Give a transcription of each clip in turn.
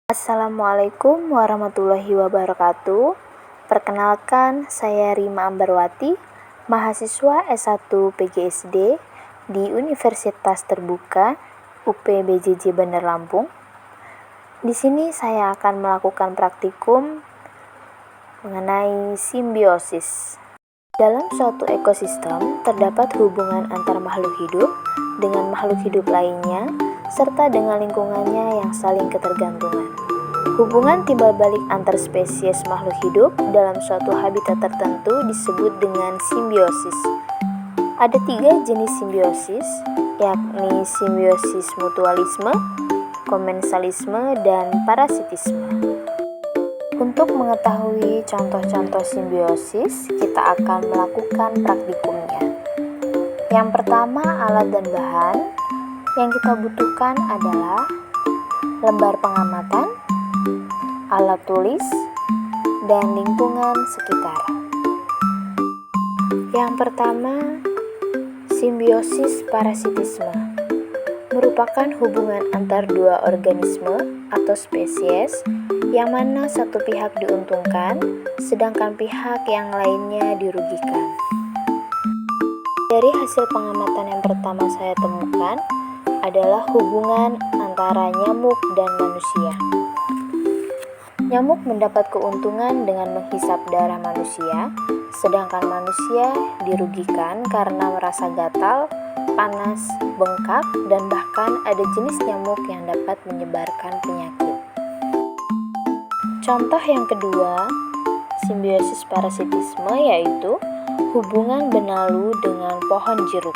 Assalamualaikum warahmatullahi wabarakatuh. Perkenalkan, saya Rima Ambarwati, mahasiswa S1 PGSD di Universitas Terbuka UPBJJ Bandar Lampung. Di sini saya akan melakukan praktikum mengenai simbiosis. Dalam suatu ekosistem terdapat hubungan antar makhluk hidup dengan makhluk hidup lainnya serta dengan lingkungannya yang saling ketergantungan. Hubungan timbal balik antar spesies makhluk hidup dalam suatu habitat tertentu disebut dengan simbiosis. Ada 3 jenis simbiosis, yakni simbiosis mutualisme, komensalisme, dan parasitisme. Untuk mengetahui contoh-contoh simbiosis, kita akan melakukan praktikumnya. Yang pertama, alat dan bahan. Yang kita butuhkan adalah lembar pengamatan, alat tulis, dan lingkungan sekitar. Yang pertama, simbiosis parasitisme merupakan hubungan antar dua organisme atau spesies yang mana satu pihak diuntungkan, sedangkan pihak yang lainnya dirugikan. Dari hasil pengamatan yang pertama saya temukan adalah hubungan antara nyamuk dan manusia. Nyamuk mendapat keuntungan dengan menghisap darah manusia, sedangkan manusia dirugikan karena merasa gatal, panas, bengkak, dan bahkan ada jenis nyamuk yang dapat menyebarkan penyakit. Contoh yang kedua, simbiosis parasitisme yaitu hubungan benalu dengan pohon jeruk,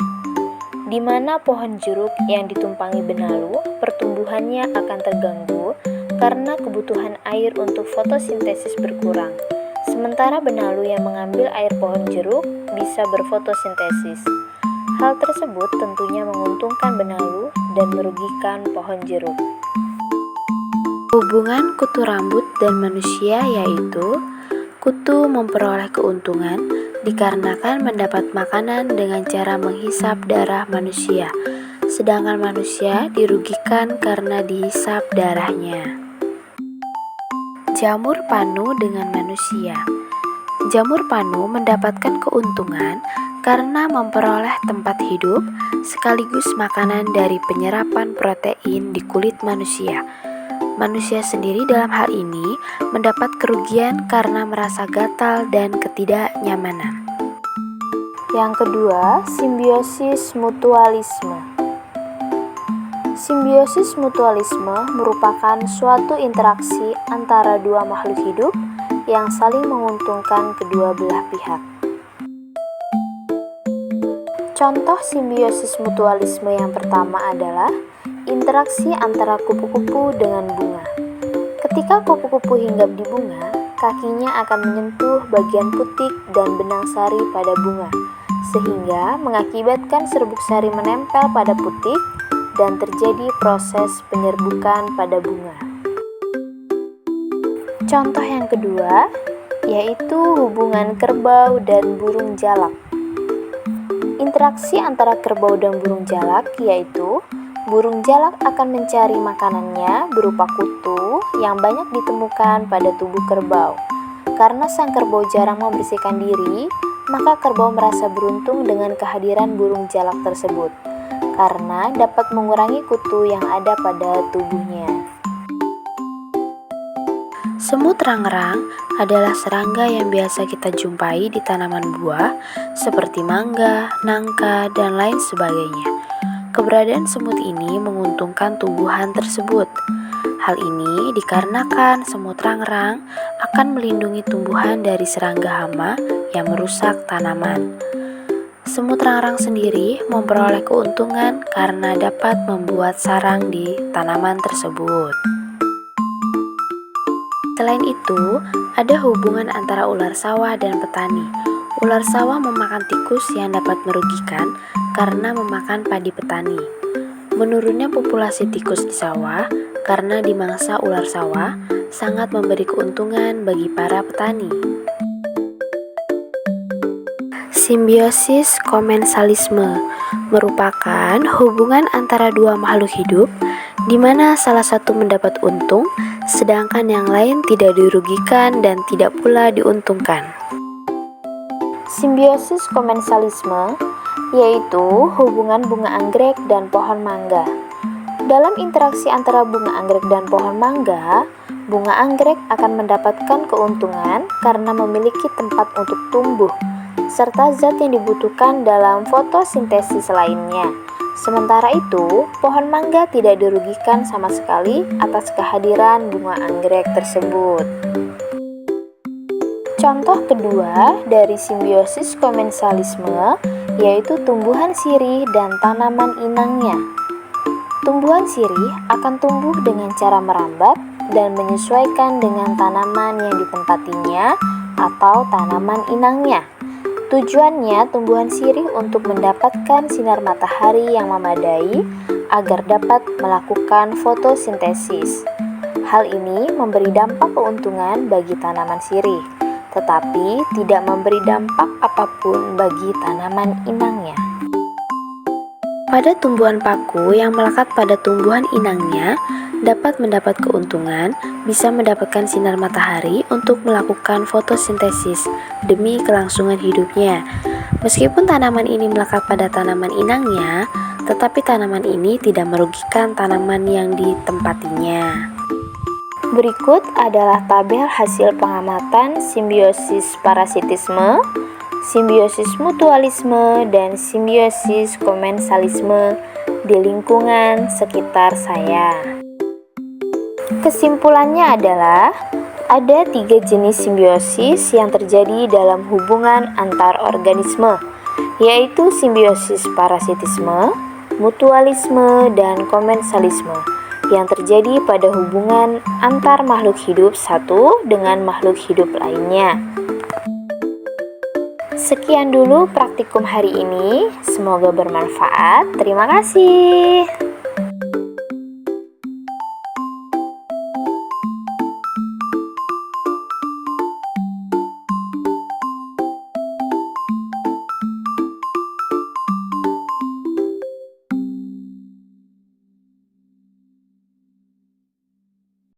di mana pohon jeruk yang ditumpangi benalu, pertumbuhannya akan terganggu karena kebutuhan air untuk fotosintesis berkurang. Sementara benalu yang mengambil air pohon jeruk bisa berfotosintesis. Hal tersebut tentunya menguntungkan benalu dan merugikan pohon jeruk. Hubungan kutu rambut dan manusia yaitu kutu memperoleh keuntungan dikarenakan mendapat makanan dengan cara menghisap darah manusia, sedangkan manusia dirugikan karena dihisap darahnya. Jamur panu dengan manusia. Jamur panu mendapatkan keuntungan karena memperoleh tempat hidup sekaligus makanan dari penyerapan protein di kulit manusia. Manusia sendiri dalam hal ini mendapat kerugian karena merasa gatal dan ketidaknyamanan. Yang kedua, simbiosis mutualisme. Simbiosis mutualisme merupakan suatu interaksi antara dua makhluk hidup yang saling menguntungkan kedua belah pihak. Contoh simbiosis mutualisme yang pertama adalah interaksi antara kupu-kupu dengan bunga. Ketika kupu-kupu hinggap di bunga, kakinya akan menyentuh bagian putik dan benang sari pada bunga, sehingga mengakibatkan serbuk sari menempel pada putik dan terjadi proses penyerbukan pada bunga. Contoh yang kedua, yaitu hubungan kerbau dan burung jalak. Interaksi antara kerbau dan burung jalak yaitu burung jalak akan mencari makanannya berupa kutu yang banyak ditemukan pada tubuh kerbau. Karena sang kerbau jarang membersihkan diri, maka kerbau merasa beruntung dengan kehadiran burung jalak tersebut, karena dapat mengurangi kutu yang ada pada tubuhnya. Semut rangrang adalah serangga yang biasa kita jumpai di tanaman buah seperti mangga, nangka, dan lain sebagainya. Keberadaan semut ini menguntungkan tumbuhan tersebut. Hal ini dikarenakan semut rangrang akan melindungi tumbuhan dari serangga hama yang merusak tanaman. Semut rangrang sendiri memperoleh keuntungan karena dapat membuat sarang di tanaman tersebut. Selain itu, ada hubungan antara ular sawah dan petani. Ular sawah memakan tikus yang dapat merugikan karena memakan padi petani. Menurunnya populasi tikus di sawah karena dimangsa ular sawah sangat memberi keuntungan bagi para petani. Simbiosis komensalisme merupakan hubungan antara dua makhluk hidup di mana salah satu mendapat untung, sedangkan yang lain tidak dirugikan dan tidak pula diuntungkan. Simbiosis komensalisme yaitu hubungan bunga anggrek dan pohon mangga. Dalam interaksi antara bunga anggrek dan pohon mangga, bunga anggrek akan mendapatkan keuntungan karena memiliki tempat untuk tumbuh, serta zat yang dibutuhkan dalam fotosintesis lainnya. Sementara itu, pohon mangga tidak dirugikan sama sekali atas kehadiran bunga anggrek tersebut. Contoh kedua dari simbiosis komensalisme yaitu tumbuhan sirih dan tanaman inangnya. Tumbuhan sirih akan tumbuh dengan cara merambat dan menyesuaikan dengan tanaman yang ditempatinya atau tanaman inangnya. Tujuannya tumbuhan sirih untuk mendapatkan sinar matahari yang memadai agar dapat melakukan fotosintesis. Hal ini memberi dampak keuntungan bagi tanaman sirih, tetapi tidak memberi dampak apapun bagi tanaman inangnya. Pada tumbuhan paku yang melekat pada tumbuhan inangnya dapat mendapat keuntungan bisa mendapatkan sinar matahari untuk melakukan fotosintesis demi kelangsungan hidupnya. Meskipun tanaman ini melekat pada tanaman inangnya, tetapi tanaman ini tidak merugikan tanaman yang ditempatinya. Berikut adalah tabel hasil pengamatan simbiosis parasitisme, simbiosis mutualisme, dan simbiosis komensalisme di lingkungan sekitar saya. Kesimpulannya adalah ada 3 jenis simbiosis yang terjadi dalam hubungan antar organisme, yaitu simbiosis parasitisme, mutualisme, dan komensalisme yang terjadi pada hubungan antar makhluk hidup satu dengan makhluk hidup lainnya. Sekian dulu praktikum hari ini, semoga bermanfaat. Terima kasih.